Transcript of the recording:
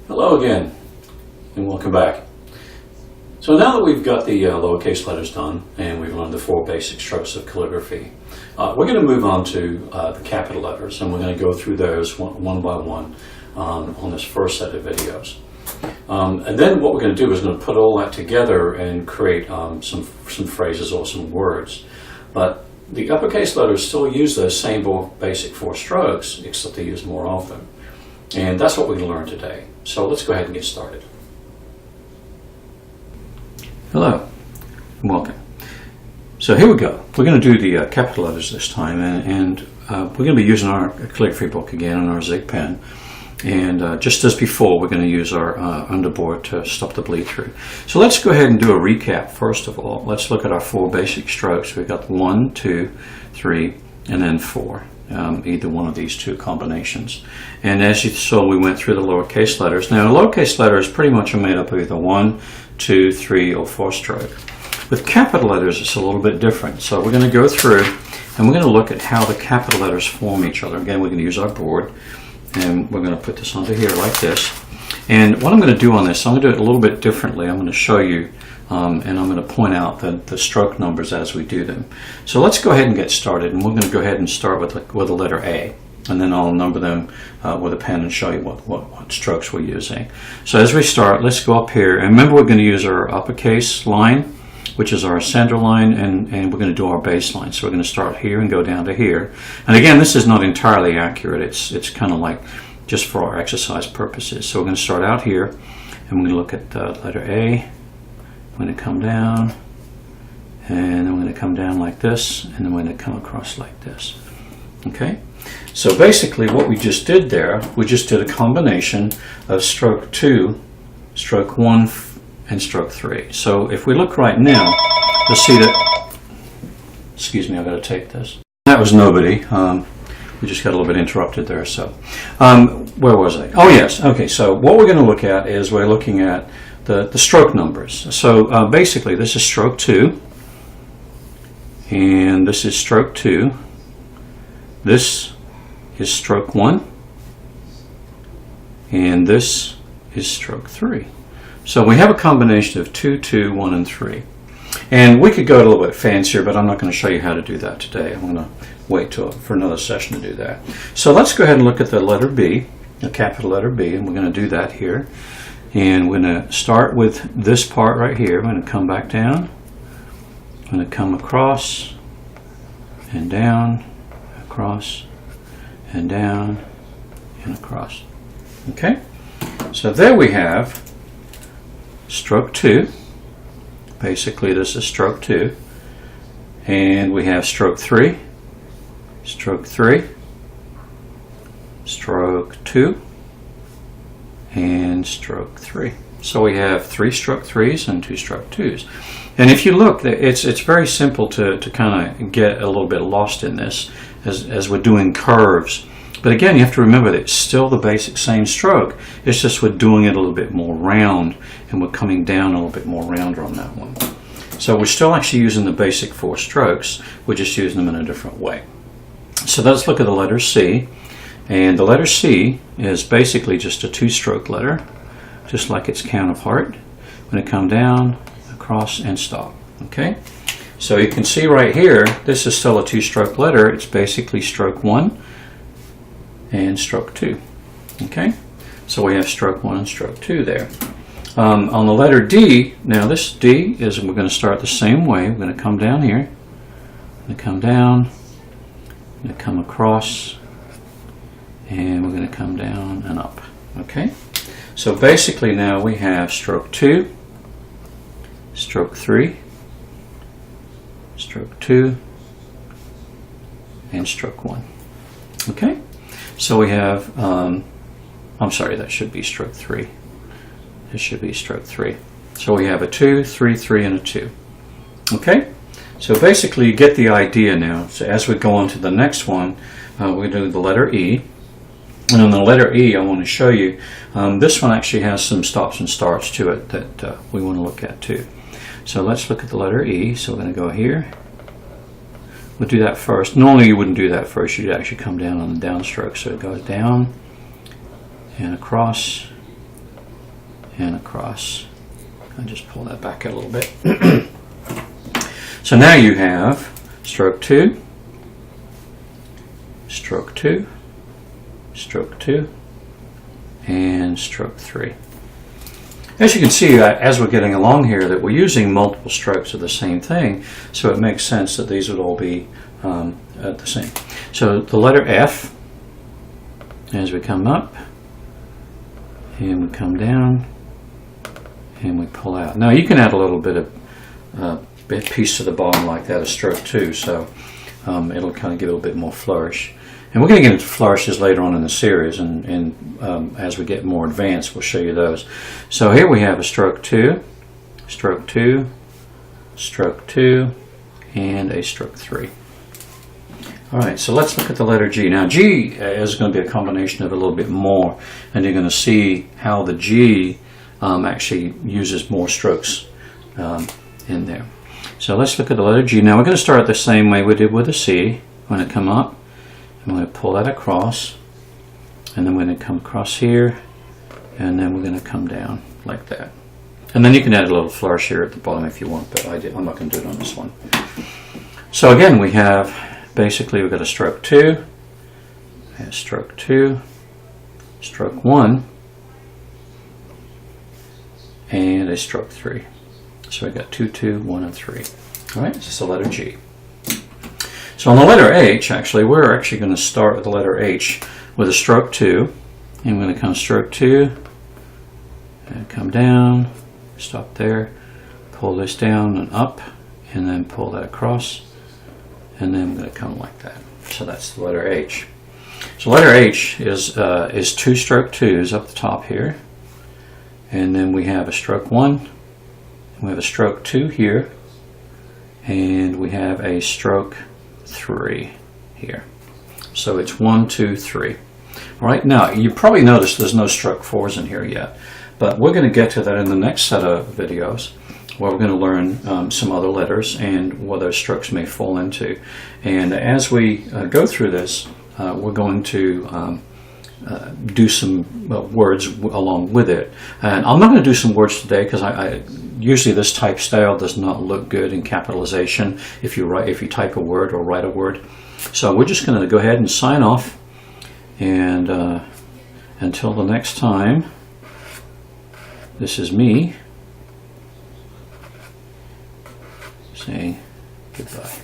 Hello again, and welcome back. So now that we've got the lowercase letters done, and we've learned the 4 basic strokes of calligraphy, we're going to move on to the capital letters, and we're going to go through those one by one on this first set of videos. And then what we're going to do is going to put all that together and create some phrases or some words. But the uppercase letters still use those same basic 4 strokes, except they use more often. And that's what we're going to learn today. So let's go ahead and get started. Hello, and welcome. So here we go. We're going to do the capital letters this time, and we're going to be using our calligraphy book again and our Zig pen. And just as before, we're going to use our underboard to stop the bleed through. So let's go ahead and do a recap first of all. Let's look at our 4 basic strokes. We've got 1, 2, 3, and then 4. Either one of these 2 combinations. And as you saw, we went through the lowercase letters. Now, lowercase letters pretty much are made up of either 1, 2, 3, or 4 stroke. With capital letters, it's a little bit different. So we're going to go through and we're going to look at how the capital letters form each other. Again, we're going to use our board, and we're going to put this onto here like this. And what I'm going to do on this, I'm going to do it a little bit differently. I'm going to show you and I'm going to point out the stroke numbers as we do them. So let's go ahead and get started, and we're going to go ahead and start with the letter A, and then I'll number them with a pen and show you what strokes we're using. So as we start, let's go up here, and remember we're going to use our uppercase line, which is our center line, and we're going to do our baseline. So we're going to start here and go down to here. And again, this is not entirely accurate. It's kind of like just for our exercise purposes. So we're going to start out here, and we're going to look at the letter A. I'm going to come down, and then we're going to come down like this, and then we're going to come across like this. Okay? So basically what we just did there, we just did a combination of stroke 2, stroke 1, and stroke 3. So if we look right now, you'll see that, excuse me, I've got to take this. That was nobody. We just got a little bit interrupted there. So where was I? Oh yes, okay, so what we're going to look at is we're looking at the stroke numbers. So basically this is stroke 2, and this is stroke 2, this is stroke 1, and this is stroke 3. So we have a combination of 2, 2, 1, and 3. And we could go a little bit fancier, but I'm not going to show you how to do that today. I'm going to wait for another session to do that. So let's go ahead and look at the letter B, the capital letter B, and we're going to do that here. And we're going to start with this part right here. We're going to come back down. I'm going to come across and down, across and down and across. Okay? So there we have stroke 2. Basically this is stroke 2. And we have stroke 3, stroke 3, stroke 2, and stroke 3. So we have 3 stroke 3s and 2 stroke 2s. And if you look, it's very simple to kind of get a little bit lost in this as we're doing curves. But again, you have to remember that it's still the basic same stroke. It's just we're doing it a little bit more round, and we're coming down a little bit more rounder on that one. So we're still actually using the basic 4 strokes. We're just using them in a different way. So let's look at the letter C. And the letter C is basically just a 2-stroke letter, just like its counterpart. I'm going to come down, across, and stop. Okay? So you can see right here, this is still a 2-stroke letter. It's basically stroke 1 and stroke 2. Okay? So we have stroke 1 and stroke 2 there. On the letter D, now this D is, we're going to start the same way. We're going to come down here, I'm going to come down, I'm going to come across, and we're going to come down and up. Okay? So basically now we have stroke 2, stroke 3, stroke 2, and stroke 1. Okay? So we have, I'm sorry, that should be stroke 3. This should be stroke 3. So we have a 2, 3, 3, and a 2. Okay? So basically you get the idea now. So as we go on to the next one, we're going to do the letter E. And on the letter E, I want to show you, this one actually has some stops and starts to it that we want to look at too. So let's look at the letter E. So we're going to go here. We'll do that first. Normally you wouldn't do that first. You'd actually come down on the downstroke. So it goes down and across and across. I'll just pull that back a little bit. So now you have stroke 2, stroke 2, stroke 2, and stroke 3. As you can see, as we're getting along here, that we're using multiple strokes of the same thing, so it makes sense that these would all be the same. So the letter F, as we come up, and we come down, and we pull out. Now you can add a little bit of piece to the bottom like that, a stroke 2, so it'll kind of give it a bit more flourish. And we're going to get into flourishes later on in the series, and as we get more advanced, we'll show you those. So here we have a stroke 2, stroke 2, stroke 2, and a stroke 3. All right, so let's look at the letter G. Now G is going to be a combination of a little bit more, and you're going to see how the G actually uses more strokes in there. So let's look at the letter G. Now we're going to start the same way we did with the C. We're going to come up, I'm going to pull that across, and then we're going to come across here, and then we're going to come down like that. And then you can add a little flourish here at the bottom if you want, but I'm not going to do it on this one. So again, we have, basically we've got a stroke 2, a stroke 2, stroke 1, and a stroke 3. So we've got 2, 2, 1, and 3. All right, this is the letter G. So on the letter H, actually, we're actually going to start with the letter H with a stroke 2. And we're going to come stroke 2, and come down, stop there, pull this down and up, and then pull that across, and then we're going to come like that. So that's the letter H. So letter H is 2 stroke 2s up the top here, and then we have a stroke 1, we have a stroke 2 here, and we have a stroke 3 here. So it's 1, 2, 3. All right, now you probably noticed there's no stroke 4s in here yet, but we're going to get to that in the next set of videos, where we're going to learn some other letters and what those strokes may fall into. And as we go through this, we're going to do some words along with it. And I'm not going to do some words today because usually this type style does not look good in capitalization if you type a word or write a word. So we're just going to go ahead and sign off, and until the next time, this is me saying goodbye.